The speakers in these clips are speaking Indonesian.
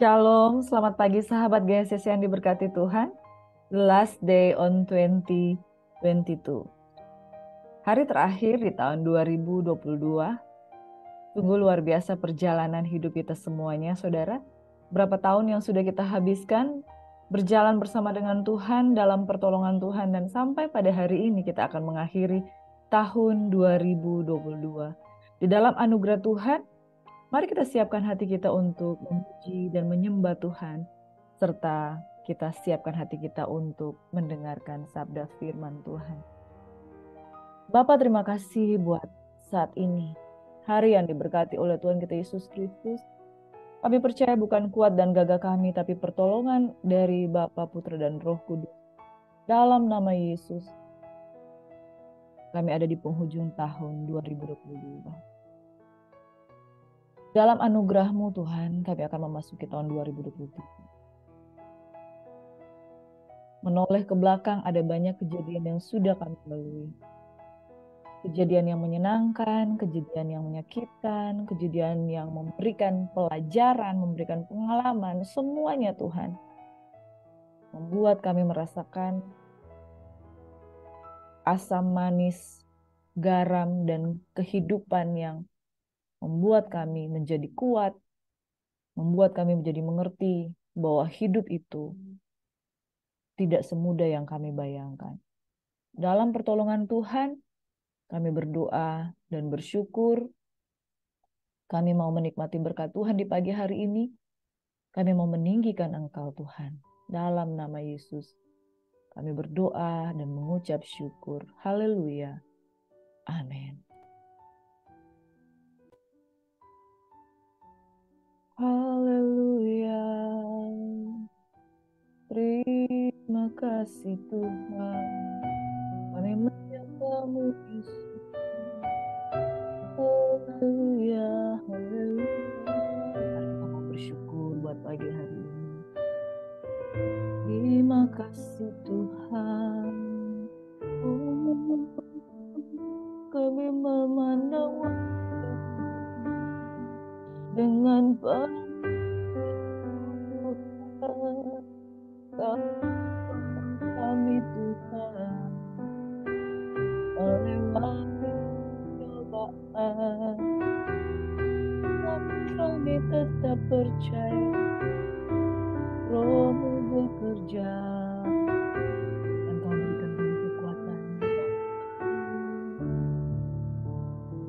Shalom, selamat pagi sahabat GSS yang diberkati Tuhan. The last day on 2022. Hari terakhir di tahun 2022. Sungguh luar biasa perjalanan hidup kita semuanya, saudara. Berapa tahun yang sudah kita habiskan berjalan bersama dengan Tuhan dalam pertolongan Tuhan, dan sampai pada hari ini kita akan mengakhiri tahun 2022. Di dalam anugerah Tuhan, mari kita siapkan hati kita untuk memuji dan menyembah Tuhan, serta kita siapkan hati kita untuk mendengarkan sabda firman Tuhan. Bapa, terima kasih buat saat ini, hari yang diberkati oleh Tuhan kita Yesus Kristus. Kami percaya bukan kuat dan gagah kami, tapi pertolongan dari Bapa, Putra, dan Roh Kudus. Dalam nama Yesus, kami ada di penghujung tahun 2022. Dalam anugerah-Mu Tuhan, kami akan memasuki tahun 2023. Menoleh ke belakang, ada banyak kejadian yang sudah kami lalui. Kejadian yang menyenangkan, kejadian yang menyakitkan, kejadian yang memberikan pelajaran, memberikan pengalaman, semuanya Tuhan membuat kami merasakan asam manis, garam, dan kehidupan yang membuat kami menjadi kuat, membuat kami menjadi mengerti bahwa hidup itu tidak semudah yang kami bayangkan. Dalam pertolongan Tuhan, kami berdoa dan bersyukur. Kami mau menikmati berkat Tuhan di pagi hari ini. Kami mau meninggikan Engkau Tuhan. Dalam nama Yesus, kami berdoa dan mengucap syukur. Haleluya. Amin. Haleluya. Terima kasih Tuhan. Kami menyembah-Mu Yesus. Haleluya, haleluya. Kita mau bersyukur buat pagi hari ini. Terima kasih Tuhan. Oh, kami memandang wajah-Mu dengan penuh kami Tuhan, melewati cobaan. Kami tetap percaya Roh-Mu bekerja, dan Kau berikan kami kekuatan.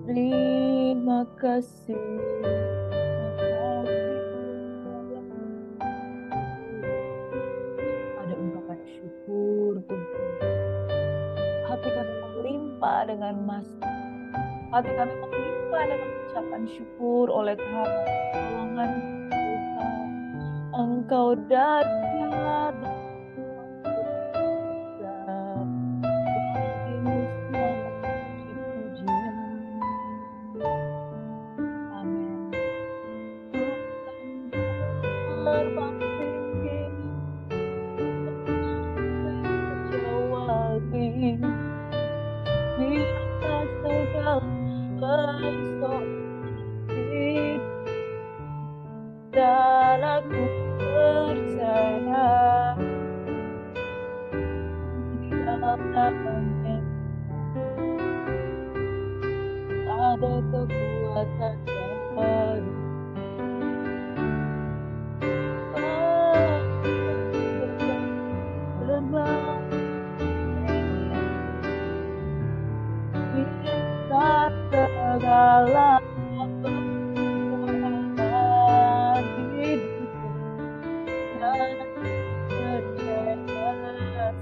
Terima kasih. Ada ungkapan syukur Tuhan. Hati kami melimpah dengan emas. Hati kami melimpah dengan ucapan syukur oleh karena pertolongan Tuhan. Engkau dahsyat dan besar. Bagimu semua puji-pujian. Amin. Terbang tinggi, menjawab di atas segala persoalan hidup, dan aku percaya di dalam nama-Nya ada kekuatan baru. Terbang di atas segala persoalan hidup, dan percaya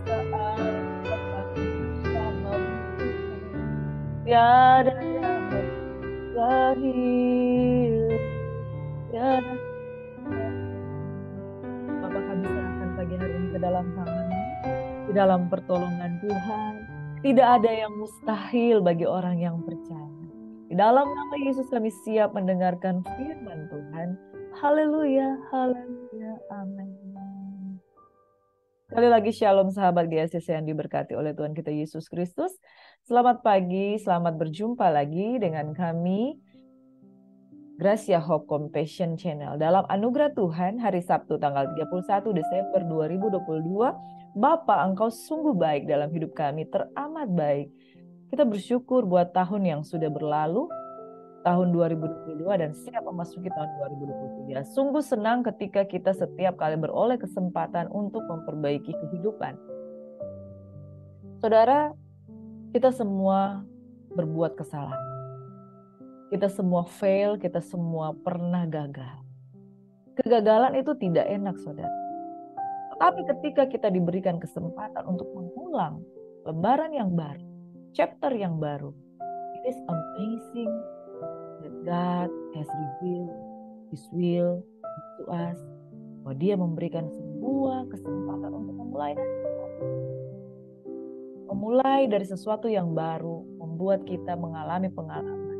saat bersama-Mu tiada yang mustahil, tiada. Bapak, kami serahkan pagi hari ini ke dalam tangan-Mu, di dalam pertolongan Tuhan. Tidak ada yang mustahil bagi orang yang percaya. Di dalam nama Yesus kami siap mendengarkan firman Tuhan. Haleluya, haleluya, amin. Sekali lagi shalom sahabat GSS yang diberkati oleh Tuhan kita Yesus Kristus. Selamat pagi, selamat berjumpa lagi dengan kami Gracia Hope Compassion Channel. Dalam anugerah Tuhan, hari Sabtu tanggal 31 Desember 2022, Bapa, Engkau sungguh baik dalam hidup kami, teramat baik. Kita bersyukur buat tahun yang sudah berlalu, tahun 2022, dan siap memasuki tahun 2023. Sungguh senang ketika kita setiap kali beroleh kesempatan untuk memperbaiki kehidupan. Saudara, kita semua berbuat kesalahan. Kita semua fail, kita semua pernah gagal. Kegagalan itu tidak enak, saudara. Tetapi ketika kita diberikan kesempatan untuk mengulang lembaran yang baru, chapter yang baru, it is amazing that God has revealed His will to us. Bahwa Dia memberikan sebuah kesempatan untuk memulai dari sesuatu yang baru, membuat kita mengalami pengalaman.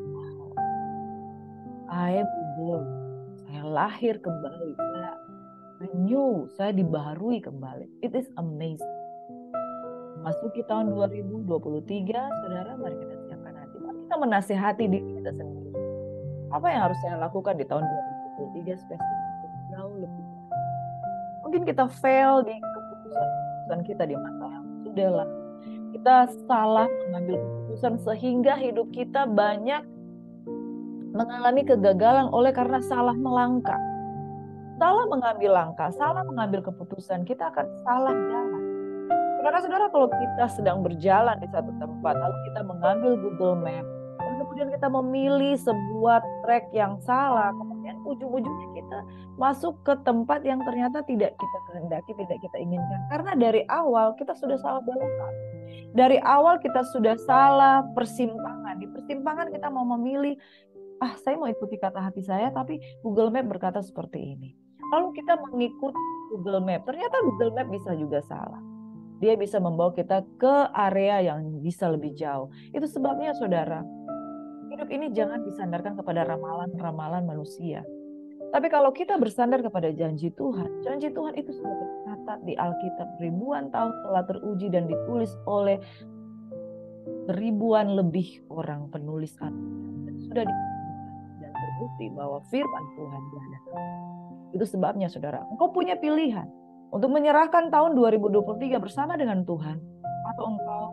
I am reborn. Saya lahir kembali. Saya dibaharui kembali. It is amazing. Masuki tahun 2023, saudara, mari kita siapkan hati. Mari kita menasihati diri kita sendiri. Apa yang harus saya lakukan di tahun 2023 spesifik jauh lebih baik. Mungkin kita fail di keputusan kita di masa yang sudah lalu. Kita salah mengambil keputusan sehingga hidup kita banyak mengalami kegagalan oleh karena salah melangkah. Salah mengambil langkah, salah mengambil keputusan, kita akan salah jalan. Saudara-saudara, kalau kita sedang berjalan di satu tempat, lalu kita mengambil Google Map, dan kemudian kita memilih sebuah trek yang salah, kemudian ujung-ujungnya kita masuk ke tempat yang ternyata tidak kita kehendaki, tidak kita inginkan. Karena dari awal kita sudah salah belokan. Dari awal kita sudah salah persimpangan. Di persimpangan kita mau memilih, saya mau ikuti kata hati saya, tapi Google Map berkata seperti ini. Lalu kita mengikuti Google Map, ternyata Google Map bisa juga salah. Dia bisa membawa kita ke area yang bisa lebih jauh. Itu sebabnya, saudara, hidup ini jangan disandarkan kepada ramalan-ramalan manusia. Tapi kalau kita bersandar kepada janji Tuhan itu sudah tercatat di Alkitab. Ribuan tahun telah teruji dan ditulis oleh ribuan lebih orang penulis Alkitab. Dan sudah dikatakan dan terbukti bahwa firman Tuhan benar. Itu sebabnya, saudara, engkau punya pilihan untuk menyerahkan tahun 2023 bersama dengan Tuhan, atau engkau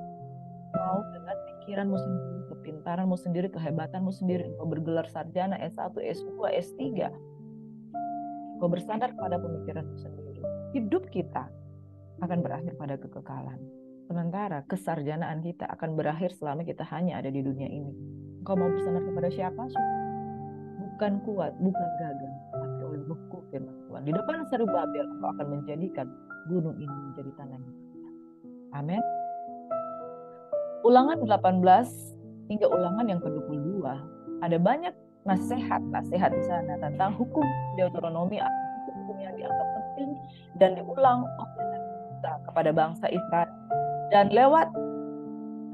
mau dengan pikiranmu sendiri, kepintaranmu sendiri, kehebatanmu sendiri, engkau bergelar sarjana S1, S2, S3, engkau bersandar pada pemikiranmu sendiri. Hidup kita akan berakhir pada kekekalan. Sementara kesarjanaan kita akan berakhir selama kita hanya ada di dunia ini. Engkau mau bersandar kepada siapa? Bukan kuat, bukan gagah, tapi oleh Rohku, firman Tuhan. Di depan Zerubabel engkau akan menjadikan gunung ini menjadi tanah. Amin. Ulangan 18 hingga ulangan yang ke-22 ada banyak nasihat di sana tentang hukum Deuteronomi, hukum yang dianggap penting dan diulang oleh Musa kepada bangsa Israel. Dan lewat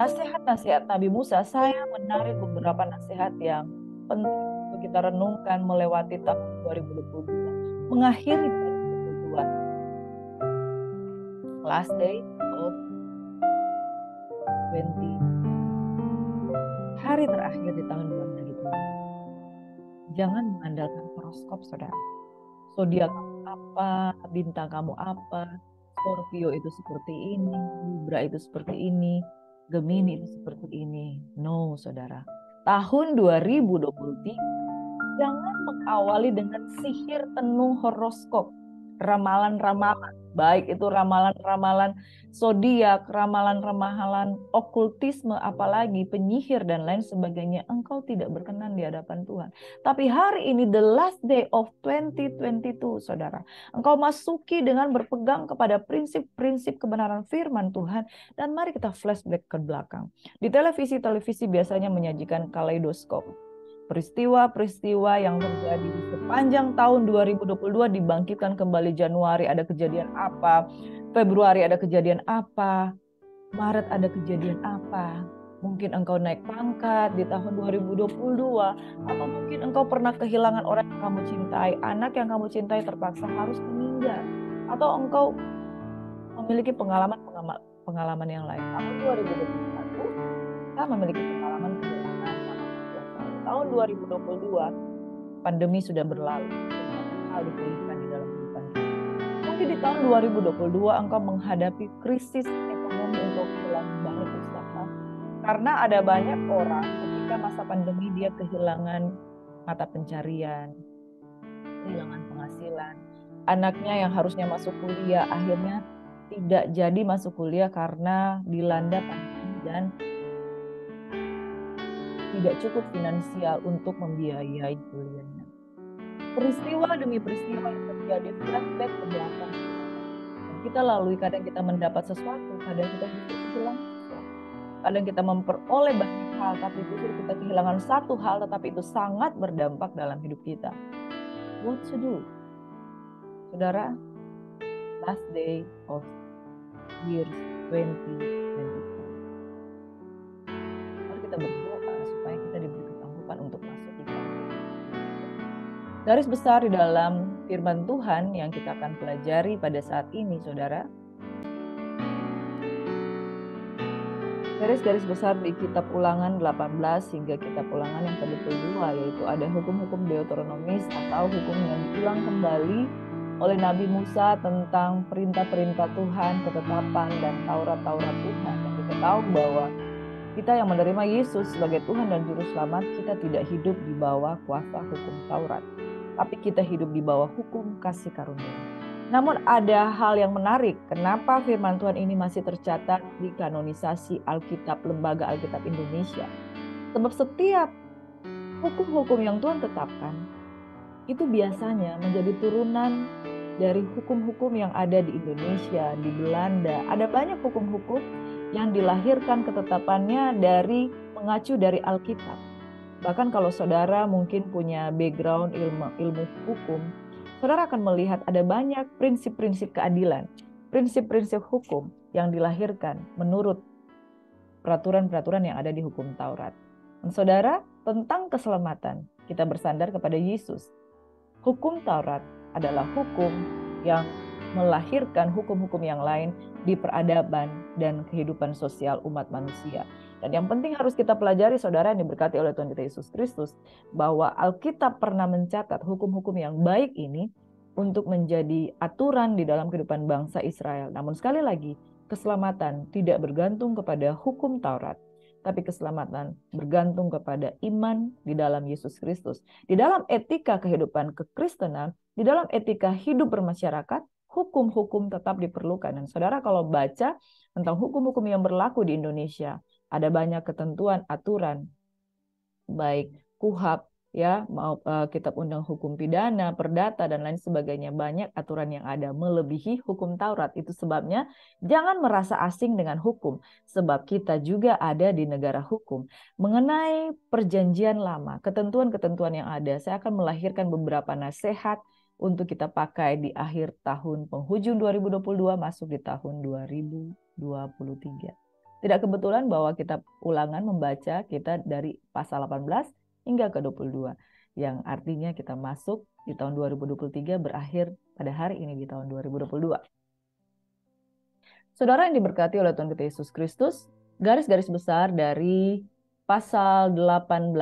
nasihat-nasihat Nabi Musa, saya menarik beberapa nasihat yang penting untuk kita renungkan melewati tahun 2022, mengakhiri 2022, last day of 20, hari terakhir di tahun 2022. Jangan mengandalkan horoskop, saudara. Zodiak kamu apa, bintang kamu apa, Scorpio itu seperti ini, Libra itu seperti ini, Gemini itu seperti ini. No, saudara. Tahun 2023 jangan mengawali dengan sihir penuh horoskop, ramalan-ramalan, baik itu ramalan-ramalan zodiak, ramalan-ramalan okultisme, apalagi penyihir dan lain sebagainya. Engkau tidak berkenan di hadapan Tuhan. Tapi hari ini, the last day of 2022, saudara, engkau masuki dengan berpegang kepada prinsip-prinsip kebenaran firman Tuhan. Dan mari kita flashback ke belakang. Di televisi biasanya menyajikan kaleidoskop. Peristiwa-peristiwa yang terjadi sepanjang tahun 2022 dibangkitkan kembali. Januari ada kejadian apa, Februari ada kejadian apa, Maret ada kejadian apa. Mungkin engkau naik pangkat di tahun 2022, atau mungkin engkau pernah kehilangan orang yang kamu cintai, anak yang kamu cintai terpaksa harus meninggal, atau engkau memiliki pengalaman yang lain. Tahun 2021 kita memiliki pengalaman kehilangan. Tahun 2022 pandemi sudah berlalu, banyak hal dipulihkan di dalam kehidupan kita. Mungkin di tahun 2022 engkau menghadapi krisis ekonomi untuk kehilangan banyak usaha. Karena ada banyak orang ketika masa pandemi dia kehilangan mata pencarian, kehilangan penghasilan. Anaknya yang harusnya masuk kuliah akhirnya tidak jadi masuk kuliah karena dilanda pandemi dan tidak cukup finansial untuk membiayai kuliahnya. Peristiwa demi peristiwa yang terjadi flashback ke belakang. Dan kita lalui, kadang kita mendapat sesuatu, kadang kita justru kehilangan sesuatu. Kadang kita memperoleh banyak hal, tapi justru kita kehilangan satu hal, tetapi itu sangat berdampak dalam hidup kita. What to do? Saudara, last day of year 2024. Mari kita berdoa supaya kita diberi ketangguhan untuk masuk di tahun 2024. Garis besar di dalam firman Tuhan yang kita akan pelajari pada saat ini, saudara. Garis-garis besar di kitab Ulangan 18 hingga kitab Ulangan yang ke-22, yaitu ada hukum-hukum Deuteronomis atau hukum yang diulang kembali oleh Nabi Musa tentang perintah-perintah Tuhan, ketetapan dan Taurat-Taurat Tuhan. Dan kita tahu bahwa kita yang menerima Yesus sebagai Tuhan dan Juru Selamat, kita tidak hidup di bawah kuasa hukum Taurat, tapi kita hidup di bawah hukum kasih karunia. Namun ada hal yang menarik, kenapa firman Tuhan ini masih tercatat di kanonisasi Alkitab, Lembaga Alkitab Indonesia. Sebab setiap hukum-hukum yang Tuhan tetapkan, itu biasanya menjadi turunan dari hukum-hukum yang ada di Indonesia, di Belanda. Ada banyak hukum-hukum yang dilahirkan ketetapannya dari mengacu dari Alkitab. Bahkan kalau saudara mungkin punya background ilmu hukum, saudara akan melihat ada banyak prinsip-prinsip keadilan, prinsip-prinsip hukum yang dilahirkan menurut peraturan-peraturan yang ada di hukum Taurat. Dan saudara, tentang keselamatan, kita bersandar kepada Yesus. Hukum Taurat adalah hukum yang melahirkan hukum-hukum yang lain di peradaban dan kehidupan sosial umat manusia. Dan yang penting harus kita pelajari, saudara yang diberkati oleh Tuhan kita Yesus Kristus, bahwa Alkitab pernah mencatat hukum-hukum yang baik ini untuk menjadi aturan di dalam kehidupan bangsa Israel. Namun sekali lagi, keselamatan tidak bergantung kepada hukum Taurat, tapi keselamatan bergantung kepada iman di dalam Yesus Kristus. Di dalam etika kehidupan kekristenan, di dalam etika hidup bermasyarakat, hukum-hukum tetap diperlukan. Dan saudara kalau baca tentang hukum-hukum yang berlaku di Indonesia, ada banyak ketentuan, aturan, baik KUHP, ya, mau kitab undang hukum pidana, perdata dan lain sebagainya. Banyak aturan yang ada melebihi hukum Taurat. Itu sebabnya jangan merasa asing dengan hukum, sebab kita juga ada di negara hukum. Mengenai perjanjian lama, ketentuan-ketentuan yang ada, saya akan melahirkan beberapa nasihat untuk kita pakai di akhir tahun penghujung 2022 masuk di tahun 2023. Tidak kebetulan bahwa kitab Ulangan membaca kita dari pasal 18 hingga ke 22, yang artinya kita masuk di tahun 2023 berakhir pada hari ini di tahun 2022. Saudara yang diberkati oleh Tuhan kita Yesus Kristus, garis-garis besar dari pasal 18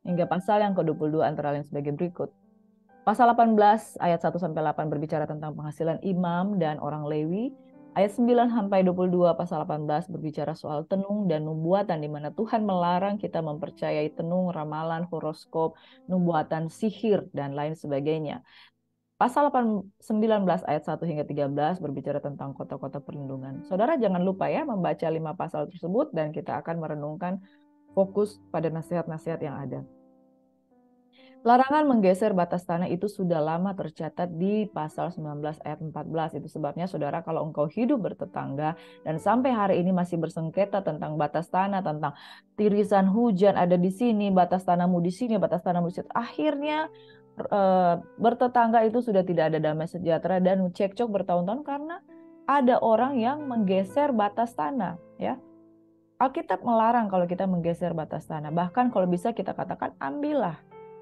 hingga pasal yang ke-22 antara lain sebagai berikut. Pasal 18 ayat 1-8 berbicara tentang penghasilan imam dan orang Lewi. Ayat 9-22 pasal 18 berbicara soal tenung dan nubuatan, di mana Tuhan melarang kita mempercayai tenung, ramalan, horoskop, nubuatan, sihir, dan lain sebagainya. Pasal 19 ayat 1 hingga 13 berbicara tentang kota-kota perlindungan. Saudara jangan lupa ya membaca 5 pasal tersebut dan kita akan merenungkan fokus pada nasihat-nasihat yang ada. Larangan menggeser batas tanah itu sudah lama tercatat di pasal 19 ayat 14. Itu sebabnya saudara kalau engkau hidup bertetangga dan sampai hari ini masih bersengketa tentang batas tanah, tentang tirisan hujan ada di sini, batas tanahmu di sini, batas tanahmu di situ. Akhirnya bertetangga itu sudah tidak ada damai sejahtera dan cekcok bertahun-tahun karena ada orang yang menggeser batas tanah, ya. Alkitab melarang kalau kita menggeser batas tanah. Bahkan kalau bisa kita katakan ambillah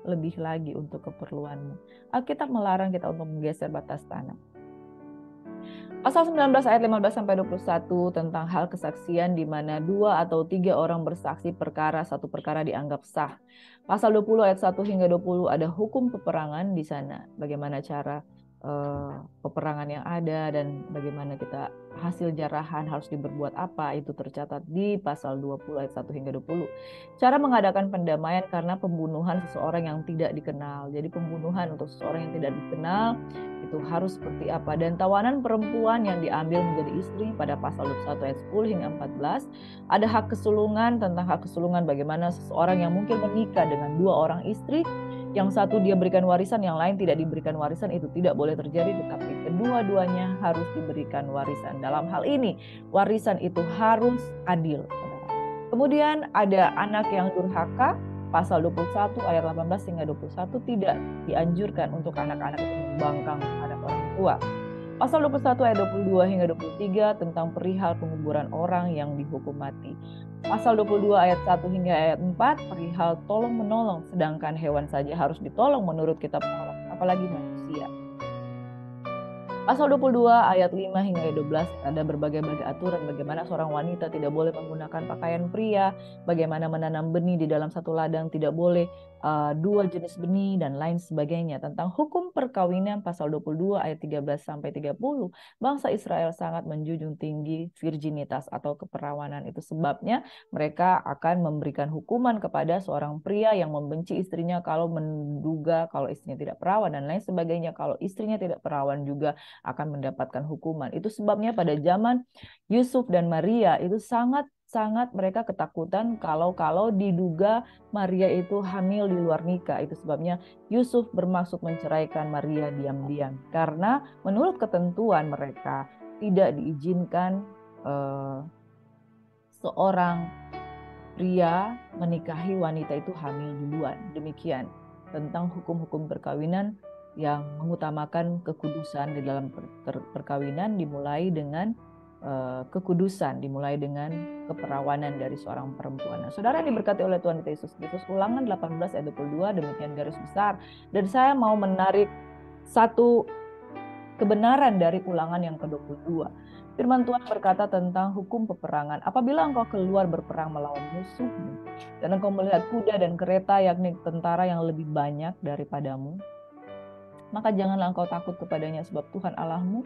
lebih lagi untuk keperluanmu. Alkitab melarang kita untuk menggeser batas tanah. Pasal 19 ayat 15 sampai 21 tentang hal kesaksian di mana 2 atau 3 orang bersaksi perkara, satu perkara dianggap sah. Pasal 20 ayat 1 hingga 20 ada hukum peperangan di sana. Bagaimana cara peperangan yang ada dan bagaimana kita hasil jarahan harus diberbuat apa, itu tercatat di pasal 20 ayat 1 hingga 20. Cara mengadakan pendamaian karena pembunuhan seseorang yang tidak dikenal. Jadi pembunuhan untuk seseorang yang tidak dikenal itu harus seperti apa, dan tawanan perempuan yang diambil menjadi istri pada pasal 21 ayat 10 hingga 14. Ada hak kesulungan, tentang hak kesulungan bagaimana seseorang yang mungkin menikah dengan 2 orang istri, yang satu dia berikan warisan, yang lain tidak diberikan warisan, itu tidak boleh terjadi, tetapi kedua-duanya harus diberikan warisan. Dalam hal ini warisan itu harus adil. Kemudian ada anak yang durhaka, pasal 21 ayat 18 hingga 21, tidak dianjurkan untuk anak-anak itu membangkang terhadap orang tua. Pasal 21 ayat 22 hingga 23 tentang perihal penguburan orang yang dihukum mati. Pasal 22 ayat 1 hingga ayat 4 perihal tolong menolong, sedangkan hewan saja harus ditolong menurut kitab Taurat, apalagi manusia. Pasal 22 ayat 5 hingga 12 ada berbagai-bagai aturan bagaimana seorang wanita tidak boleh menggunakan pakaian pria, bagaimana menanam benih di dalam satu ladang, tidak boleh 2 jenis benih dan lain sebagainya. Tentang hukum perkawinan pasal 22 ayat 13 sampai 30, bangsa Israel sangat menjunjung tinggi virginitas atau keperawanan. Itu sebabnya mereka akan memberikan hukuman kepada seorang pria yang membenci istrinya kalau menduga kalau istrinya tidak perawan dan lain sebagainya. Kalau istrinya tidak perawan juga akan mendapatkan hukuman. Itu sebabnya pada zaman Yusuf dan Maria itu sangat mereka ketakutan kalau diduga Maria itu hamil di luar nikah. Itu sebabnya Yusuf bermaksud menceraikan Maria diam-diam, karena menurut ketentuan mereka tidak diizinkan seorang pria menikahi wanita itu hamil duluan. Demikian tentang hukum-hukum perkawinan yang mengutamakan kekudusan di dalam perkawinan, dimulai dengan kekudusan, dimulai dengan keperawanan dari seorang perempuan. Nah, saudara yang diberkati oleh Tuhan Yesus Kristus, Ulangan 18 ayat 22, demikian garis besar. Dan saya mau menarik satu kebenaran dari Ulangan yang ke-22. Firman Tuhan berkata tentang hukum peperangan. Apabila engkau keluar berperang melawan musuhmu, dan engkau melihat kuda dan kereta, yakni tentara yang lebih banyak daripadamu, maka janganlah engkau takut kepadanya, sebab Tuhan Allahmu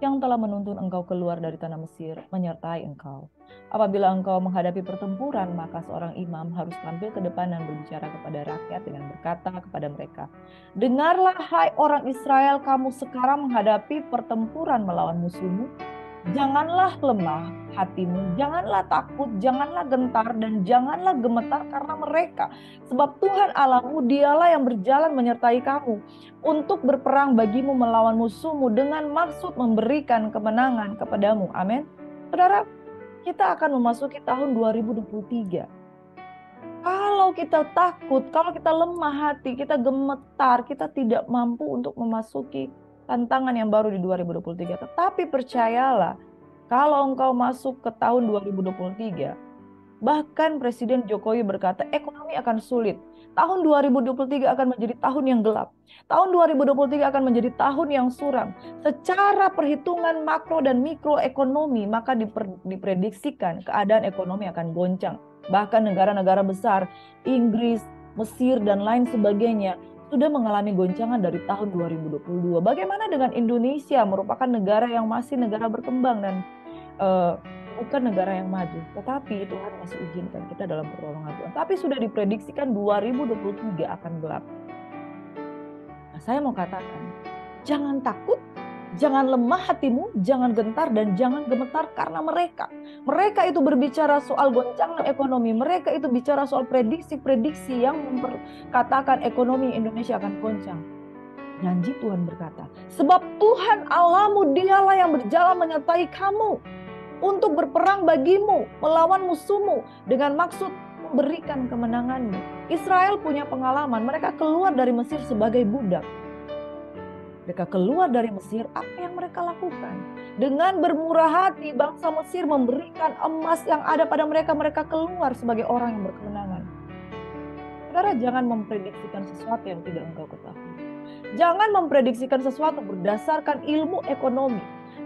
yang telah menuntun engkau keluar dari tanah Mesir menyertai engkau. Apabila engkau menghadapi pertempuran, maka seorang imam harus tampil ke depan dan berbicara kepada rakyat dengan berkata kepada mereka, dengarlah hai orang Israel, kamu sekarang menghadapi pertempuran melawan musuhmu. Janganlah lemah hatimu, janganlah takut, janganlah gentar, dan janganlah gemetar karena mereka. Sebab Tuhan Allahmu dialah yang berjalan menyertai kamu untuk berperang bagimu melawan musuhmu dengan maksud memberikan kemenangan kepadamu. Amin. Saudara, kita akan memasuki tahun 2023. Kalau kita takut, kalau kita lemah hati, kita gemetar, kita tidak mampu untuk memasuki tantangan yang baru di 2023. Tetapi percayalah, kalau engkau masuk ke tahun 2023, bahkan Presiden Jokowi berkata ekonomi akan sulit. Tahun 2023 akan menjadi tahun yang gelap. Tahun 2023 akan menjadi tahun yang suram. Secara perhitungan makro dan mikro ekonomi, maka diprediksikan keadaan ekonomi akan goncang. Bahkan negara-negara besar, Inggris, Mesir, dan lain sebagainya, sudah mengalami goncangan dari tahun 2022. Bagaimana dengan Indonesia, merupakan negara yang masih negara berkembang dan bukan negara yang maju, tetapi Tuhan masih izinkan kita dalam pertolongan Tuhan. Tapi sudah diprediksikan 2023 akan gelap. Nah, saya mau katakan, jangan takut, jangan lemah hatimu, jangan gentar, dan jangan gemetar karena mereka. Mereka itu berbicara soal goncangan ekonomi. Mereka itu bicara soal prediksi-prediksi yang memperkatakan ekonomi Indonesia akan goncang. Janji Tuhan berkata, sebab Tuhan Allahmu dialah yang berjalan menyertai kamu untuk berperang bagimu melawan musuhmu dengan maksud memberikan kemenanganmu. Israel punya pengalaman, mereka keluar dari Mesir sebagai budak. Mereka keluar dari Mesir, apa yang mereka lakukan? Dengan bermurah hati, bangsa Mesir memberikan emas yang ada pada mereka. Mereka keluar sebagai orang yang berkemenangan. Saudara, jangan memprediksikan sesuatu yang tidak engkau ketahui. Jangan memprediksikan sesuatu berdasarkan ilmu ekonomi.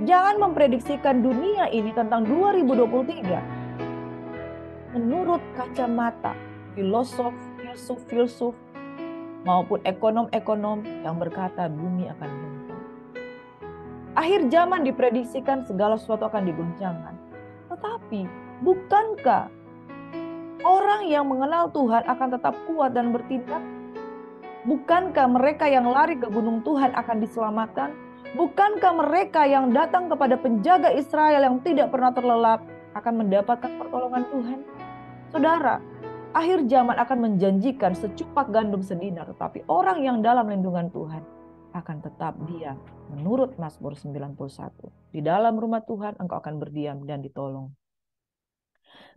Jangan memprediksikan dunia ini tentang 2023 menurut kacamata filsuf maupun ekonom-ekonom yang berkata bumi akan runtuh. Akhir zaman diprediksikan segala sesuatu akan diguncangkan. Tetapi bukankah orang yang mengenal Tuhan akan tetap kuat dan bertindak? Bukankah mereka yang lari ke gunung Tuhan akan diselamatkan? Bukankah mereka yang datang kepada penjaga Israel yang tidak pernah terlelap akan mendapatkan pertolongan Tuhan? Saudara, akhir zaman akan menjanjikan secupak gandum sedinar, tetapi orang yang dalam lindungan Tuhan akan tetap diam. Menurut Mazmur 91, di dalam rumah Tuhan engkau akan berdiam dan ditolong.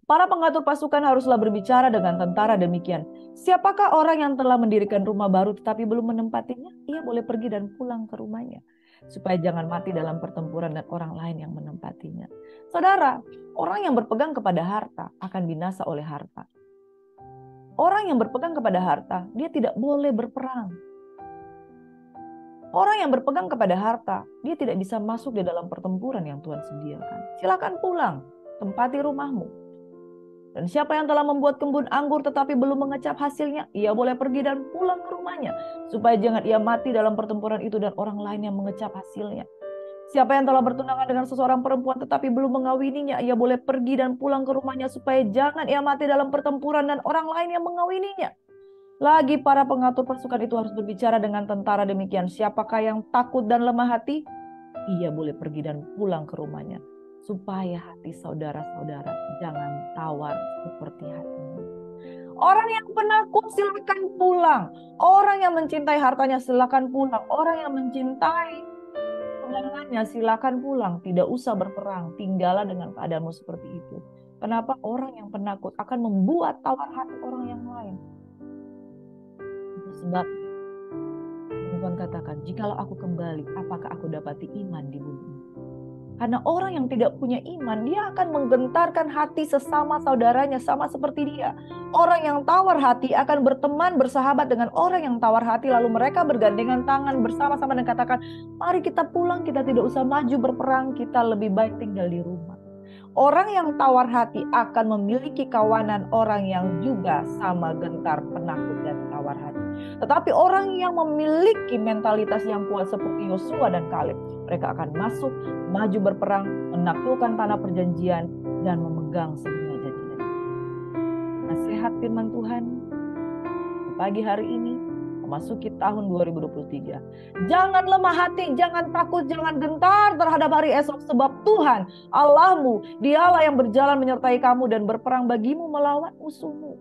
Para pengatur pasukan haruslah berbicara dengan tentara demikian. Siapakah orang yang telah mendirikan rumah baru tetapi belum menempatinya? Ia boleh pergi dan pulang ke rumahnya. Supaya jangan mati dalam pertempuran dan orang lain yang menempatinya. Saudara, orang yang berpegang kepada harta akan binasa oleh harta. Orang yang berpegang kepada harta, dia tidak boleh berperang. Orang yang berpegang kepada harta, dia tidak bisa masuk di dalam pertempuran yang Tuhan sediakan. Silakan pulang, tempati rumahmu. Dan siapa yang telah membuat kebun anggur tetapi belum mengecap hasilnya, ia boleh pergi dan pulang ke rumahnya. Supaya jangan ia mati dalam pertempuran itu dan orang lain yang mengecap hasilnya. Siapa yang telah bertunangan dengan seseorang perempuan tetapi belum mengawininya, ia boleh pergi dan pulang ke rumahnya. Supaya jangan ia mati dalam pertempuran dan orang lain yang mengawininya. Lagi para pengatur pasukan itu harus berbicara dengan tentara demikian. Siapakah yang takut dan lemah hati, ia boleh pergi dan pulang ke rumahnya. Supaya hati saudara-saudara jangan tawar seperti hatimu. Orang yang penakut silakan pulang. Orang yang mencintai hartanya silakan pulang. Orang yang mencintai tunangannya silakan pulang. Tidak usah berperang. Tinggallah dengan keadaanmu seperti itu. Kenapa? Orang yang penakut akan membuat tawar hati orang yang lain. Itu sebab Tuhan katakan, jikalau aku kembali, apakah aku dapati iman di bumi ini? Karena orang yang tidak punya iman, dia akan menggentarkan hati sesama saudaranya, sama seperti dia. Orang yang tawar hati akan berteman, bersahabat dengan orang yang tawar hati, lalu mereka bergandengan tangan bersama-sama dan katakan, mari kita pulang, kita tidak usah maju berperang, kita lebih baik tinggal di rumah. Orang yang tawar hati akan memiliki kawanan orang yang juga sama gentar, penakut, dan tawar hati. Tetapi orang yang memiliki mentalitas yang kuat seperti Yosua dan Kaleb, mereka akan masuk, maju berperang, menaklukkan tanah perjanjian, dan memegang semua janji-janji. Nasihat firman Tuhan pagi hari ini memasuki tahun 2023. Jangan lemah hati, jangan takut, jangan gentar terhadap hari esok. Sebab Tuhan Allahmu, dialah yang berjalan menyertai kamu dan berperang bagimu melawan musuhmu.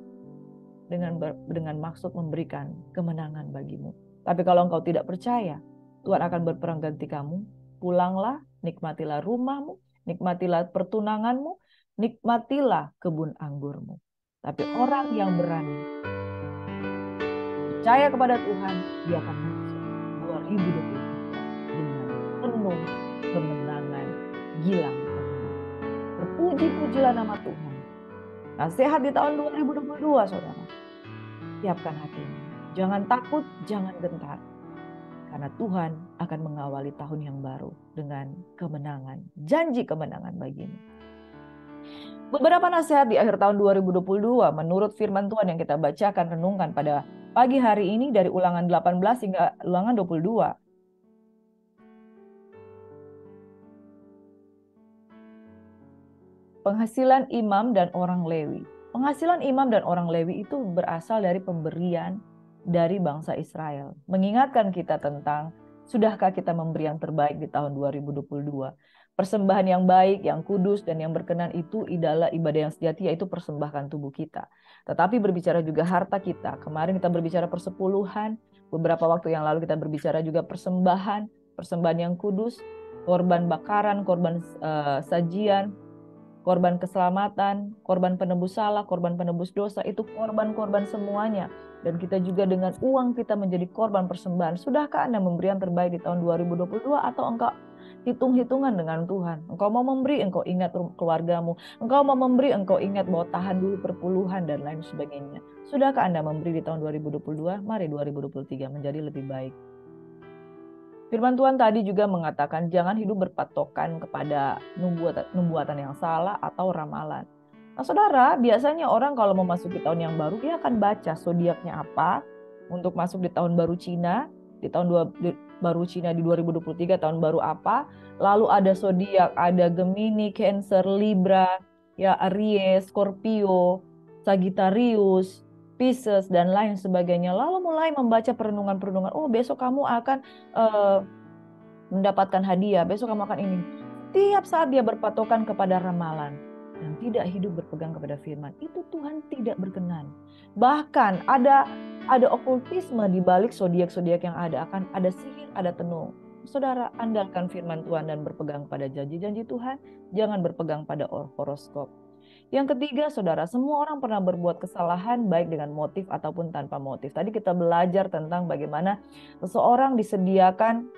Dengan maksud memberikan kemenangan bagimu. Tapi kalau engkau tidak percaya, Tuhan akan berperang ganti kamu. Pulanglah, nikmatilah rumahmu, nikmatilah pertunanganmu, nikmatilah kebun anggurmu. Tapi orang yang berani percaya kepada Tuhan, dia akan masuk 2023 dengan penuh kemenangan, gilang kemenangan. Terpuji-pujilah nama Tuhan. Nasihat di tahun 2022, saudara. Siapkan hatimu. Jangan takut, jangan gentar. Karena Tuhan akan mengawali tahun yang baru dengan kemenangan, janji kemenangan bagimu. Beberapa nasihat di akhir tahun 2022 menurut firman Tuhan yang kita bacakan, renungkan pada pagi hari ini dari Ulangan 18 hingga Ulangan 22. Penghasilan imam dan orang Lewi. Penghasilan imam dan orang Lewi itu berasal dari pemberian dari bangsa Israel. Mengingatkan kita tentang, sudahkah kita memberi yang terbaik di tahun 2022? Persembahan yang baik, yang kudus, dan yang berkenan itu adalah ibadah yang sejati, yaitu persembahkan tubuh kita. Tetapi berbicara juga harta kita. Kemarin kita berbicara persepuluhan, beberapa waktu yang lalu kita berbicara juga persembahan yang kudus, korban bakaran, korban sajian, korban keselamatan, korban penebus salah, korban penebus dosa, itu korban-korban semuanya. Dan kita juga dengan uang kita menjadi korban persembahan. Sudahkah Anda memberi yang terbaik di tahun 2022 atau engkau hitung-hitungan dengan Tuhan? Engkau mau memberi, engkau ingat keluargamu. Engkau mau memberi, engkau ingat bahwa tahan dulu perpuluhan dan lain sebagainya. Sudahkah Anda memberi di tahun 2022? Mari 2023 menjadi lebih baik. Firman Tuhan tadi juga mengatakan jangan hidup berpatokan kepada nubuatan yang salah atau ramalan. Nah, saudara, biasanya orang kalau memasuki tahun yang baru, dia akan baca zodiaknya apa untuk masuk di tahun baru Cina, baru Cina di 2023, tahun baru apa. Lalu ada zodiak, ada Gemini, Cancer, Libra, ya Aries, Scorpio, Sagittarius, Pisces, dan lain sebagainya. Lalu mulai membaca perenungan-perenungan. Oh, besok kamu akan mendapatkan hadiah, besok kamu akan ini. Tiap saat dia berpatokan kepada ramalan dan tidak hidup berpegang kepada firman, itu Tuhan tidak berkenan. Bahkan ada okultisme di balik zodiak-zodiak yang ada, akan ada sihir, ada tenung. Saudara, andalkan firman Tuhan dan berpegang pada janji-janji Tuhan, jangan berpegang pada horoskop. Yang ketiga, saudara, semua orang pernah berbuat kesalahan baik dengan motif ataupun tanpa motif. Tadi kita belajar tentang bagaimana seseorang disediakan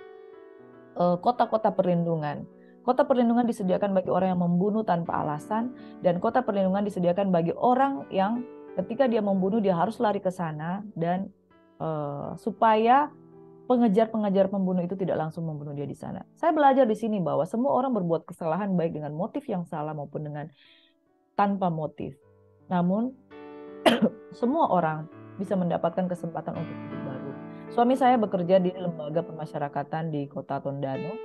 kota-kota perlindungan. Kota perlindungan disediakan bagi orang yang membunuh tanpa alasan, dan kota perlindungan disediakan bagi orang yang ketika dia membunuh dia harus lari ke sana, dan supaya pengejar-pengejar pembunuh itu tidak langsung membunuh dia di sana. Saya belajar di sini bahwa semua orang berbuat kesalahan baik dengan motif yang salah maupun dengan tanpa motif. Namun semua orang bisa mendapatkan kesempatan untuk hidup baru. Suami saya bekerja di lembaga pemasyarakatan di Kota Tondano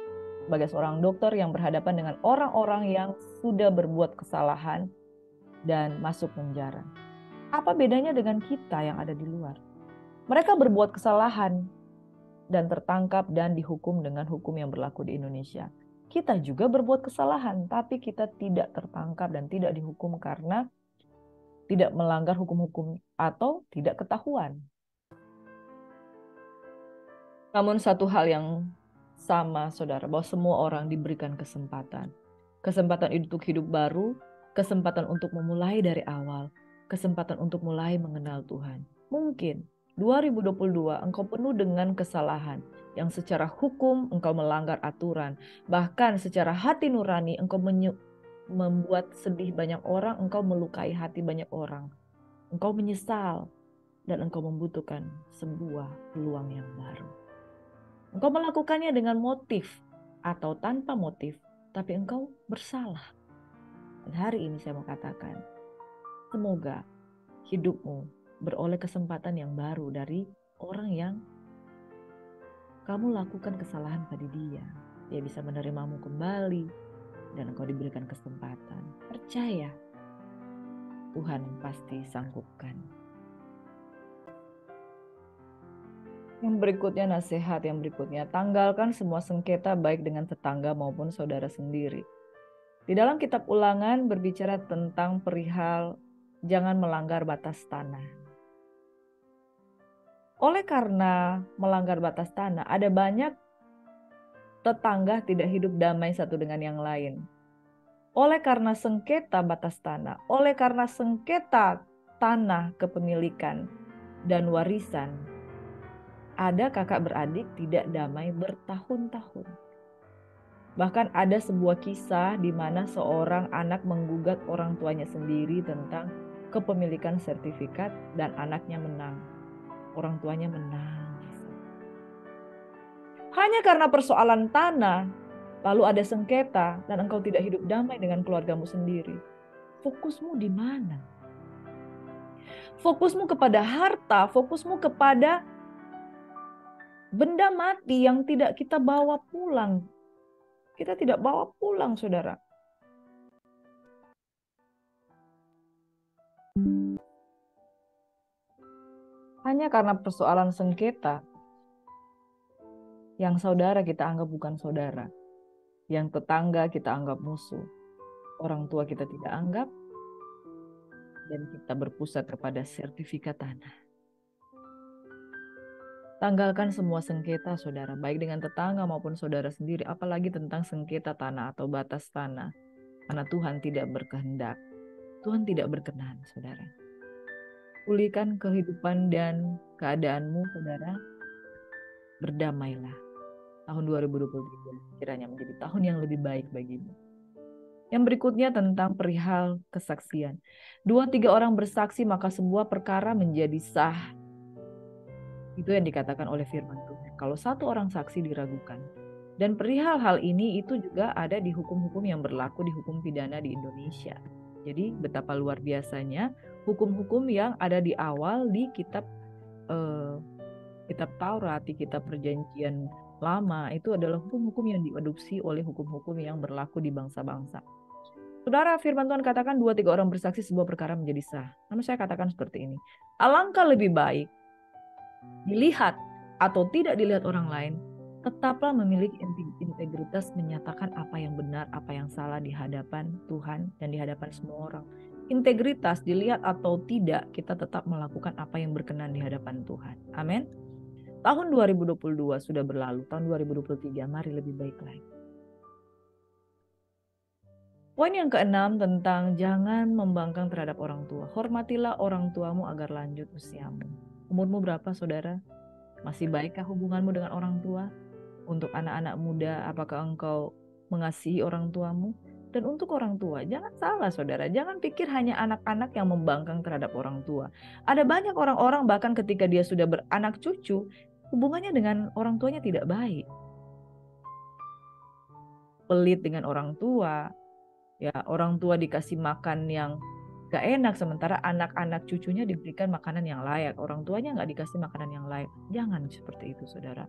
sebagai seorang dokter yang berhadapan dengan orang-orang yang sudah berbuat kesalahan dan masuk penjara. Apa bedanya dengan kita yang ada di luar? Mereka berbuat kesalahan dan tertangkap dan dihukum dengan hukum yang berlaku di Indonesia. Kita juga berbuat kesalahan, tapi kita tidak tertangkap dan tidak dihukum karena tidak melanggar hukum-hukum atau tidak ketahuan. Namun satu hal yang sama, saudara, bahwa semua orang diberikan kesempatan. Kesempatan untuk hidup baru, kesempatan untuk memulai dari awal, kesempatan untuk mulai mengenal Tuhan. Mungkin 2022 engkau penuh dengan kesalahan, yang secara hukum engkau melanggar aturan, bahkan secara hati nurani engkau membuat sedih banyak orang, engkau melukai hati banyak orang. Engkau menyesal dan engkau membutuhkan sebuah peluang yang baru. Engkau melakukannya dengan motif atau tanpa motif, tapi engkau bersalah. Dan hari ini saya mau katakan, semoga hidupmu beroleh kesempatan yang baru dari orang yang kamu lakukan kesalahan pada dia. Dia bisa menerimamu kembali dan engkau diberikan kesempatan. Percaya, Tuhan pasti sanggupkan. Yang berikutnya, nasihat yang berikutnya, tanggalkan semua sengketa baik dengan tetangga maupun saudara sendiri. Di dalam kitab Ulangan berbicara tentang perihal jangan melanggar batas tanah. Oleh karena melanggar batas tanah, ada banyak tetangga tidak hidup damai satu dengan yang lain. Oleh karena sengketa batas tanah, oleh karena sengketa tanah kepemilikan dan warisan, ada kakak beradik tidak damai bertahun-tahun. Bahkan ada sebuah kisah di mana seorang anak menggugat orang tuanya sendiri tentang kepemilikan sertifikat dan anaknya menang. Orang tuanya menangis. Hanya karena persoalan tanah, lalu ada sengketa dan engkau tidak hidup damai dengan keluargamu sendiri. Fokusmu di mana? Fokusmu kepada harta, fokusmu kepada benda mati yang tidak kita bawa pulang. Kita tidak bawa pulang, saudara. Hanya karena persoalan sengketa, yang saudara kita anggap bukan saudara, yang tetangga kita anggap musuh, orang tua kita tidak anggap, dan kita berpusat kepada sertifikat tanah. Tanggalkan semua sengketa, saudara, baik dengan tetangga maupun saudara sendiri, apalagi tentang sengketa tanah atau batas tanah. Karena Tuhan tidak berkehendak, Tuhan tidak berkenan, saudara. Pulihkan kehidupan dan keadaanmu, saudara. Berdamailah. Tahun 2023 kiranya menjadi tahun yang lebih baik bagimu. Yang berikutnya tentang perihal kesaksian. 2-3 orang bersaksi maka sebuah perkara menjadi sah. Itu yang dikatakan oleh firman Tuhan. Kalau satu orang saksi diragukan. Dan perihal hal ini itu juga ada di hukum-hukum yang berlaku di hukum pidana di Indonesia. Jadi betapa luar biasanya hukum-hukum yang ada di awal di kitab Taurat, di kitab Perjanjian Lama, itu adalah hukum-hukum yang diadopsi oleh hukum-hukum yang berlaku di bangsa-bangsa. Saudara, firman Tuhan katakan 2-3 orang bersaksi sebuah perkara menjadi sah. Namun saya katakan seperti ini. Alangkah lebih baik dilihat atau tidak dilihat orang lain, tetaplah memiliki integritas menyatakan apa yang benar, apa yang salah di hadapan Tuhan dan di hadapan semua orang. Integritas dilihat atau tidak, kita tetap melakukan apa yang berkenan di hadapan Tuhan. Amin. Tahun 2022 sudah berlalu, tahun 2023 mari lebih baik lagi. Poin yang keenam tentang jangan membangkang terhadap orang tua. Hormatilah orang tuamu agar lanjut usiamu. Umurmu berapa, saudara? Masih baikkah hubunganmu dengan orang tua? Untuk anak-anak muda, apakah engkau mengasihi orang tuamu? Dan untuk orang tua, jangan salah saudara, jangan pikir hanya anak-anak yang membangkang terhadap orang tua. Ada banyak orang-orang bahkan ketika dia sudah beranak cucu, hubungannya dengan orang tuanya tidak baik. Pelit dengan orang tua, ya orang tua dikasih makan yang gak enak, sementara anak-anak cucunya diberikan makanan yang layak. Orang tuanya gak dikasih makanan yang layak. Jangan seperti itu saudara.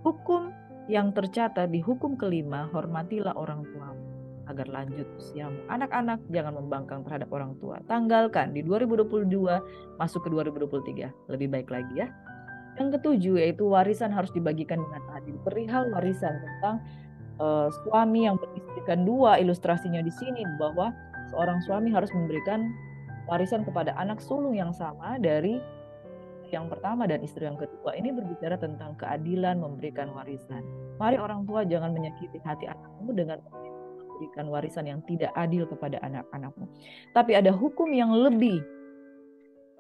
Hukum yang tercatat di hukum kelima, hormatilah orang tuamu agar lanjut usiamu. Anak-anak jangan membangkang terhadap orang tua. Tanggalkan di 2022 masuk ke 2023. Lebih baik lagi ya. Yang ketujuh yaitu warisan harus dibagikan dengan adil. Perihal warisan tentang suami yang beristrikan dua, ilustrasinya di sini bahwa seorang suami harus memberikan warisan kepada anak sulung yang sama dari yang pertama dan istri yang kedua. Ini berbicara tentang keadilan memberikan warisan. Mari orang tua jangan menyakiti hati anakmu dengan memberikan warisan yang tidak adil kepada anak-anakmu. Tapi ada hukum yang lebih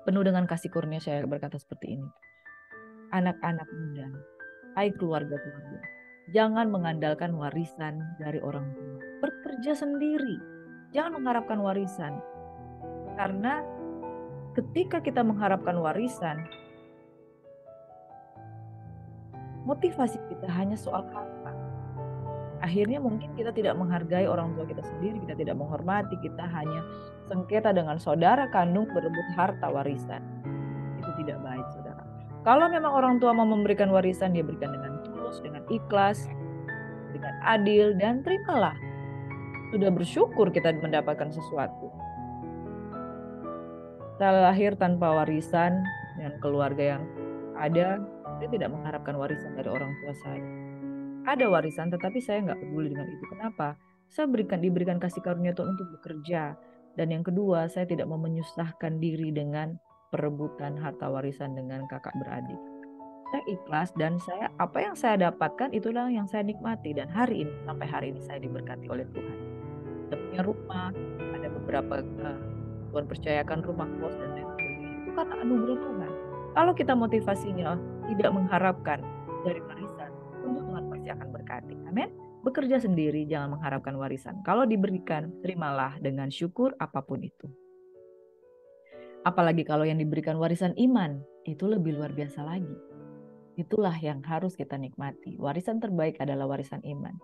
penuh dengan kasih karunia. Saya berkata seperti ini. Anak-anak muda, hai keluarga-keluarga, jangan mengandalkan warisan dari orang tua. Bekerja sendiri. Jangan mengharapkan warisan. Karena ketika kita mengharapkan warisan, motivasi kita hanya soal harta. Akhirnya mungkin kita tidak menghargai orang tua kita sendiri, kita tidak menghormati, kita hanya sengketa dengan saudara kandung berebut harta warisan. Itu tidak baik, saudara. Kalau memang orang tua mau memberikan warisan, dia berikan dengan tulus, dengan ikhlas, dengan adil, dan terimalah. Sudah bersyukur kita mendapatkan sesuatu. Saya lahir tanpa warisan dengan keluarga yang ada, saya tidak mengharapkan warisan dari orang tua saya. Ada warisan, tetapi saya nggak peduli dengan itu. Kenapa? Saya diberikan kasih karunia Tuhan untuk bekerja. Dan yang kedua, saya tidak mau menyusahkan diri dengan perebutan harta warisan dengan kakak beradik. Saya ikhlas dan apa yang saya dapatkan itulah yang saya nikmati. Dan hari ini, sampai hari ini saya diberkati oleh Tuhan. Saya punya rumah, ada beberapa Tuhan percayakan rumah kos dan lain sebagainya. Itu karena anugerah Tuhan. Kalau kita motivasinya tidak mengharapkan dari warisan, tentu Tuhan pasti akan berkati. Amin. Bekerja sendiri, jangan mengharapkan warisan. Kalau diberikan, terimalah dengan syukur apapun itu. Apalagi kalau yang diberikan warisan iman, itu lebih luar biasa lagi. Itulah yang harus kita nikmati. Warisan terbaik adalah warisan iman.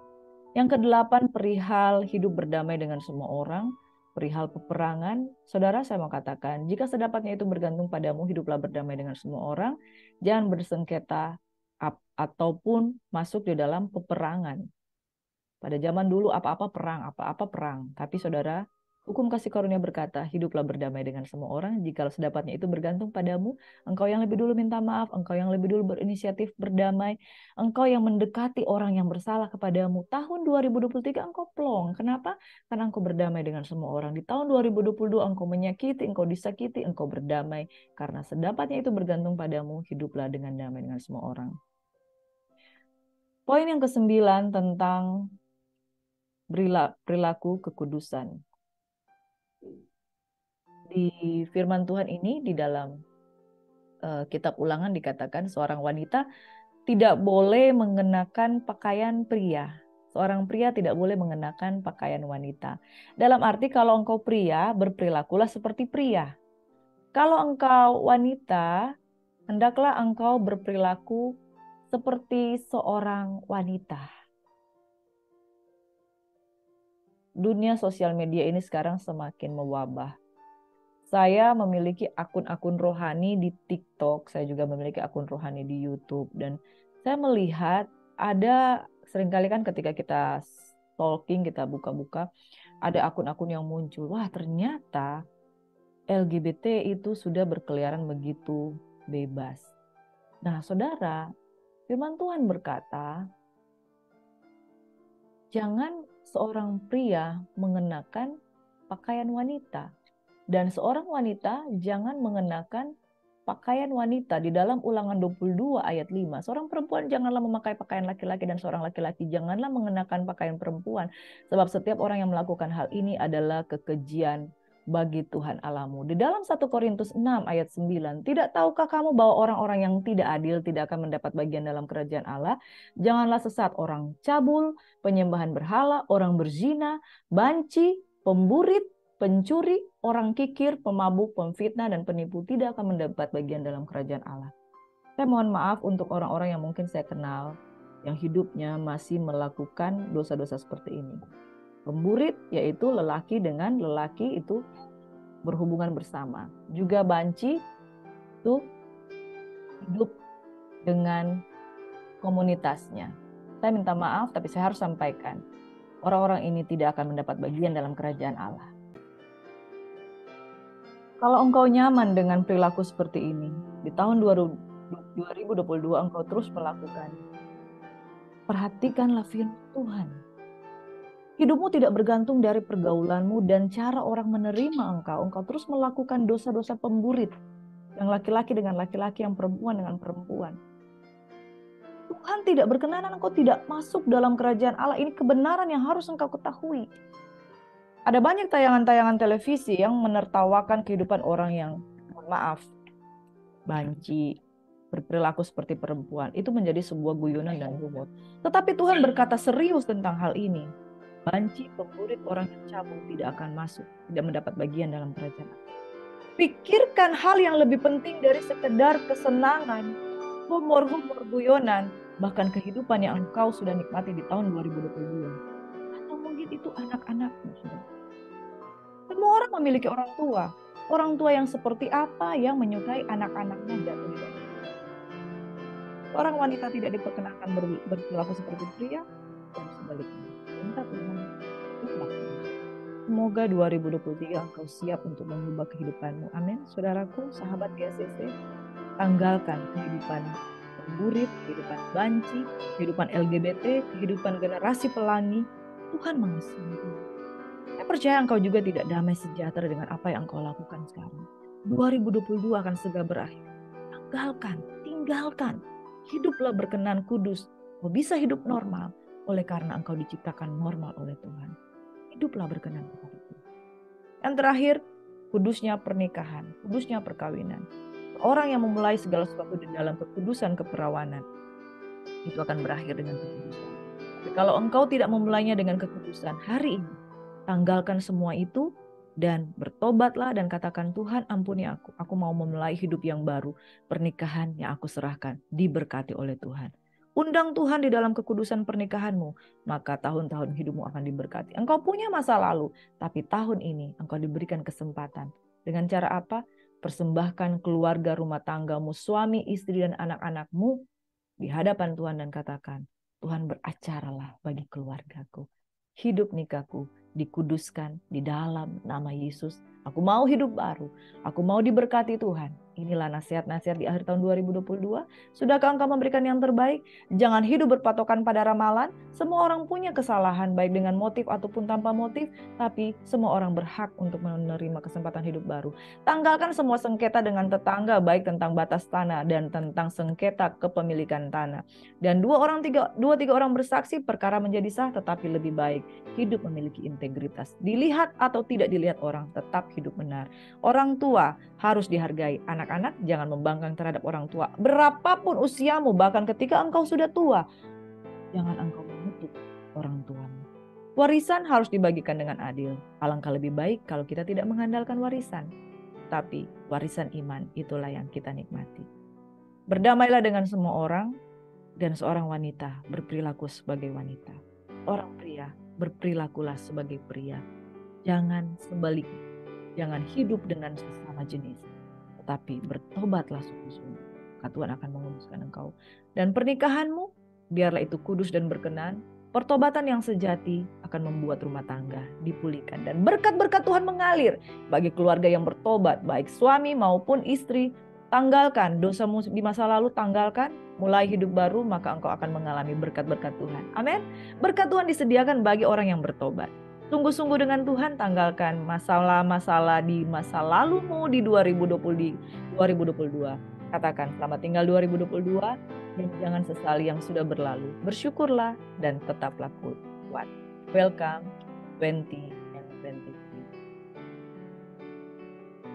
Yang kedelapan, perihal hidup berdamai dengan semua orang. Perihal peperangan, saudara saya mau katakan, jika sedapatnya itu bergantung padamu, hiduplah berdamai dengan semua orang. Jangan bersengketa ataupun masuk di dalam peperangan. Pada zaman dulu apa-apa perang. Tapi saudara, hukum kasih karunia berkata, hiduplah berdamai dengan semua orang. Jika sedapatnya itu bergantung padamu, engkau yang lebih dulu minta maaf, engkau yang lebih dulu berinisiatif berdamai, engkau yang mendekati orang yang bersalah kepadamu. Tahun 2023 engkau plong. Kenapa? Karena engkau berdamai dengan semua orang. Di tahun 2022 engkau menyakiti, engkau disakiti, engkau berdamai. Karena sedapatnya itu bergantung padamu, hiduplah dengan damai dengan semua orang. Poin yang ke-9 tentang perilaku kekudusan. Di firman Tuhan ini di dalam kitab Ulangan dikatakan seorang wanita tidak boleh mengenakan pakaian pria. Seorang pria tidak boleh mengenakan pakaian wanita. Dalam arti kalau engkau pria, berperilakulah seperti pria. Kalau engkau wanita, hendaklah engkau berperilaku seperti seorang wanita. Dunia sosial media ini sekarang semakin mewabah. Saya memiliki akun-akun rohani di TikTok, saya juga memiliki akun rohani di YouTube, dan saya melihat ada seringkali kan ketika kita stalking, kita buka-buka, ada akun-akun yang muncul. Wah, ternyata LGBT itu sudah berkeliaran begitu bebas. Nah, saudara, firman Tuhan berkata, jangan seorang pria mengenakan pakaian wanita. Dan seorang wanita jangan mengenakan pakaian wanita. Di dalam Ulangan 22 ayat 5. Seorang perempuan janganlah memakai pakaian laki-laki dan seorang laki-laki janganlah mengenakan pakaian perempuan. Sebab setiap orang yang melakukan hal ini adalah kekejian bagi Tuhan Allahmu. Di dalam 1 Korintus 6 ayat 9. Tidak tahukah kamu bahwa orang-orang yang tidak adil tidak akan mendapat bagian dalam kerajaan Allah? Janganlah sesat orang cabul, penyembahan berhala, orang berzina, banci, pemburit, pencuri, orang kikir, pemabuk, pemfitnah, dan penipu tidak akan mendapat bagian dalam kerajaan Allah. Saya mohon maaf untuk orang-orang yang mungkin saya kenal, yang hidupnya masih melakukan dosa-dosa seperti ini. Pemburit, yaitu lelaki dengan lelaki itu berhubungan bersama. Juga banci, itu hidup dengan komunitasnya. Saya minta maaf, tapi saya harus sampaikan. Orang-orang ini tidak akan mendapat bagian dalam kerajaan Allah. Kalau engkau nyaman dengan perilaku seperti ini, di tahun 2022 engkau terus melakukan. Perhatikanlah firman Tuhan. Hidupmu tidak bergantung dari pergaulanmu dan cara orang menerima engkau. Engkau terus melakukan dosa-dosa pemburit. Yang laki-laki dengan laki-laki, yang perempuan dengan perempuan. Tuhan tidak berkenan engkau tidak masuk dalam kerajaan Allah. Ini kebenaran yang harus engkau ketahui. Ada banyak tayangan-tayangan televisi yang menertawakan kehidupan orang yang, mohon maaf, banci, berperilaku seperti perempuan. Itu menjadi sebuah guyonan dan humor. Tetapi Tuhan berkata serius tentang hal ini. Banci, pemburit, orang yang cabul tidak akan masuk, tidak mendapat bagian dalam kerajaan. Pikirkan hal yang lebih penting dari sekedar kesenangan, humor-humor guyonan, bahkan kehidupan yang engkau sudah nikmati di tahun 2022. Atau mungkin itu anak-anakmu. Semua orang memiliki orang tua. Orang tua yang seperti apa yang menyukai anak-anaknya jatuh. Orang wanita tidak diperkenankan berperilaku seperti pria dan sebaliknya. Minta Tuhan. Semoga 2023 engkau siap untuk mengubah kehidupanmu. Amin. Saudaraku, sahabat GSCC, tanggalkan kehidupan pemburit, kehidupan banci, kehidupan LGBT, kehidupan generasi pelangi. Tuhan mengasihi. Saya percaya engkau juga tidak damai sejahtera dengan apa yang engkau lakukan sekarang. 2022 akan segera berakhir. Tinggalkan. Hiduplah berkenan kudus. Kau bisa hidup normal oleh karena engkau diciptakan normal oleh Tuhan. Hiduplah berkenan kepada Tuhan. Yang terakhir, kudusnya pernikahan, kudusnya perkawinan. Orang yang memulai segala sesuatu di dalam kekudusan keperawanan, itu akan berakhir dengan kekudusan. Tapi kalau engkau tidak memulainya dengan kekudusan, hari ini, tanggalkan semua itu dan bertobatlah dan katakan, Tuhan ampuni aku. Aku mau memulai hidup yang baru. Pernikahan yang aku serahkan diberkati oleh Tuhan. Undang Tuhan di dalam kekudusan pernikahanmu, maka tahun-tahun hidupmu akan diberkati. Engkau punya masa lalu, tapi tahun ini engkau diberikan kesempatan. Dengan cara apa? Persembahkan keluarga rumah tanggamu, suami, istri, dan anak-anakmu di hadapan Tuhan dan katakan, Tuhan beracaralah bagi keluargaku. Hidup nikahku dikuduskan di dalam nama Yesus. Aku mau hidup baru. Aku mau diberkati Tuhan. Inilah nasihat-nasihat di akhir tahun 2022. Sudahkah engkau memberikan yang terbaik? Jangan hidup berpatokan pada ramalan. Semua orang punya kesalahan, baik dengan motif ataupun tanpa motif. Tapi semua orang berhak untuk menerima kesempatan hidup baru. Tanggalkan semua sengketa dengan tetangga, baik tentang batas tanah dan tentang sengketa kepemilikan tanah. Dan dua tiga orang bersaksi, perkara menjadi sah, tetapi lebih baik hidup memiliki integritas. Dilihat atau tidak dilihat orang, tetap hidup benar. Orang tua harus dihargai. Anak-anak jangan membangkang terhadap orang tua. Berapapun usiamu, bahkan ketika engkau sudah tua, jangan engkau mengutuk orang tuamu. Warisan harus dibagikan dengan adil. Alangkah lebih baik kalau kita tidak mengandalkan warisan. Tapi warisan iman itulah yang kita nikmati. Berdamailah dengan semua orang, dan seorang wanita berperilaku sebagai wanita. Orang pria berperilakulah sebagai pria. Jangan sebaliknya. Jangan hidup dengan sesama jenis, tetapi bertobatlah sungguh-sungguh. Maka Tuhan akan menguduskan engkau. Dan pernikahanmu, biarlah itu kudus dan berkenan. Pertobatan yang sejati akan membuat rumah tangga dipulihkan. Dan berkat-berkat Tuhan mengalir bagi keluarga yang bertobat, baik suami maupun istri. Tanggalkan dosamu di masa lalu, tanggalkan, mulai hidup baru, maka engkau akan mengalami berkat-berkat Tuhan. Amin. Berkat Tuhan disediakan bagi orang yang bertobat. Sungguh-sungguh dengan Tuhan, tanggalkan masalah-masalah di masa lalumu di 2022. Katakan selamat tinggal 2022 dan jangan sesali yang sudah berlalu. Bersyukurlah dan tetaplah kuat. Welcome 2023.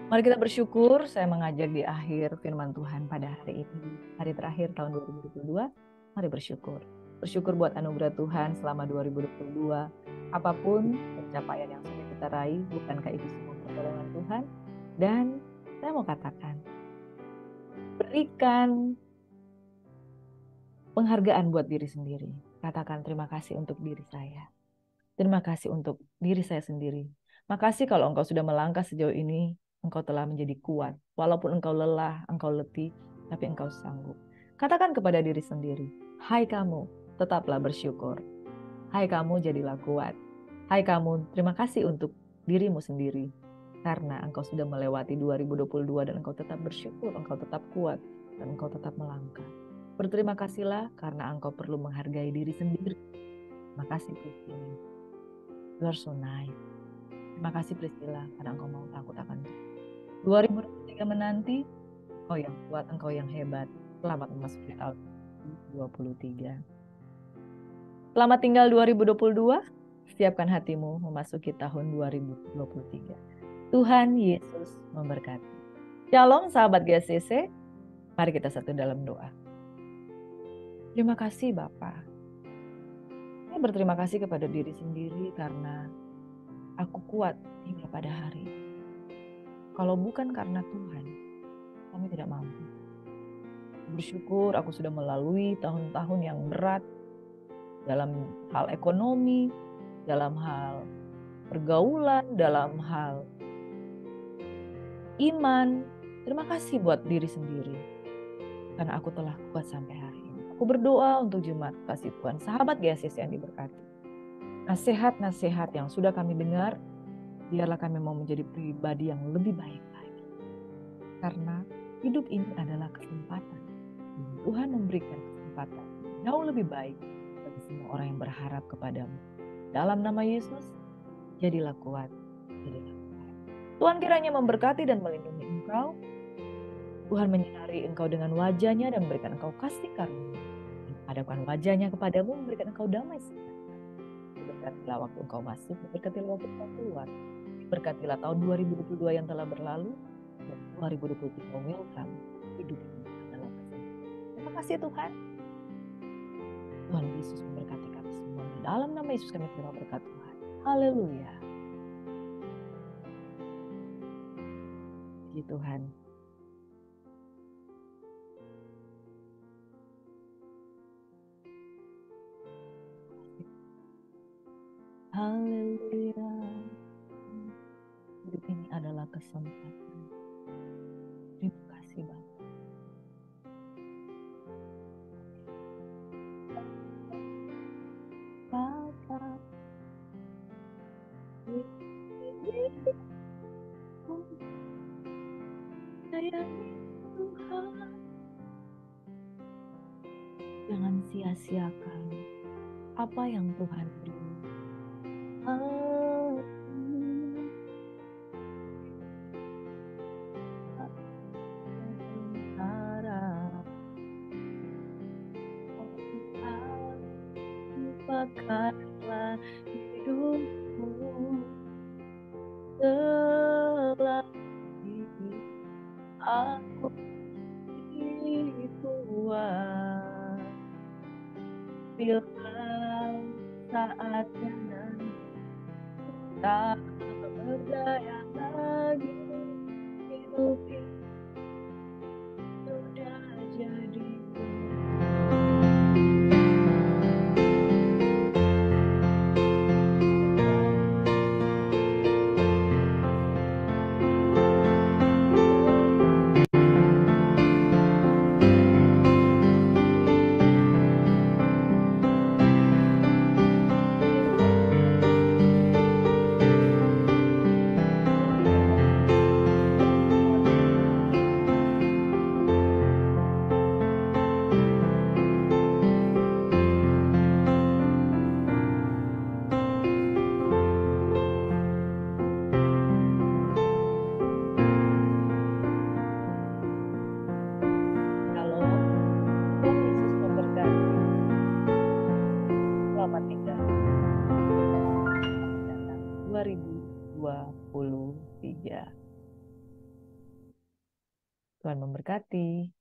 Mari kita bersyukur. Saya mengajak di akhir firman Tuhan pada hari ini, hari terakhir tahun 2022. Mari bersyukur. Bersyukur buat anugerah Tuhan selama 2022. Apapun pencapaian yang sudah kita raih, bukankah itu semua pertolongan Tuhan? Dan saya mau katakan, berikan penghargaan buat diri sendiri. Katakan terima kasih untuk diri saya. Terima kasih untuk diri saya sendiri. Makasih kalau engkau sudah melangkah sejauh ini, engkau telah menjadi kuat. Walaupun engkau lelah, engkau letih, tapi engkau sanggup. Katakan kepada diri sendiri, hai kamu, tetaplah bersyukur. Hai kamu, jadilah kuat. Hai kamu, terima kasih untuk dirimu sendiri. Karena engkau sudah melewati 2022 dan engkau tetap bersyukur, engkau tetap kuat, dan engkau tetap melangkah. Berterima kasihlah karena engkau perlu menghargai diri sendiri. Terima kasih Priscilla. You are so nice. Terima kasih Priscilla karena engkau mau takut akan Tuhan. 2023 menanti, engkau yang kuat, engkau yang hebat. Selamat memasuki tahun 2023. Selamat tinggal 2022. Siapkan hatimu memasuki tahun 2023. Tuhan Yesus memberkati. Shalom sahabat GSCC. Mari kita satu dalam doa. Terima kasih Bapa. Saya berterima kasih kepada diri sendiri karena aku kuat hingga pada hari ini. Kalau bukan karena Tuhan, kami tidak mampu. Bersyukur aku sudah melalui tahun-tahun yang berat dalam hal ekonomi, dalam hal pergaulan, dalam hal iman. Terima kasih buat diri sendiri karena aku telah kuat sampai hari ini. Aku berdoa untuk jemaat kasih Tuhan, sahabat GSCC yang diberkati. Nasihat-nasihat yang sudah kami dengar, biarlah kami mau menjadi pribadi yang lebih baik lagi. Karena hidup ini adalah kesempatan. Tuhan memberikan kesempatan jauh lebih baik bagi semua orang yang berharap kepadamu. Dalam nama Yesus, jadilah kuat. Jadilah kuat. Tuhan kiranya memberkati dan melindungi engkau. Tuhan menyinari engkau dengan wajahnya dan memberikan engkau kasih karunia. Menghadapkan wajahnya kepadamu, memberikan engkau damai sejahtera. Berkatilah waktu engkau masuk, berkatilah waktu engkau keluar. Berkatilah tahun 2022 yang telah berlalu, dan 2023 welcome. Hidup ini adalah kesempatan. Terima kasih Tuhan. Tuhan Yesus memberkati kami semua. Dalam nama Yesus kami terima berkat Tuhan. Haleluya. Puji Tuhan. Haleluya. Hidup ini adalah kesempatan. Terima kasih Bapak. Bapak. Sayangi Tuhan. Jangan sia-siakan apa yang Tuhan beri. Lupakanlah hidupmu selagi aku kuat. Bila saatnya nanti tak berdaya lagi, hidup ini sudah jadi 2023. Tuhan memberkati.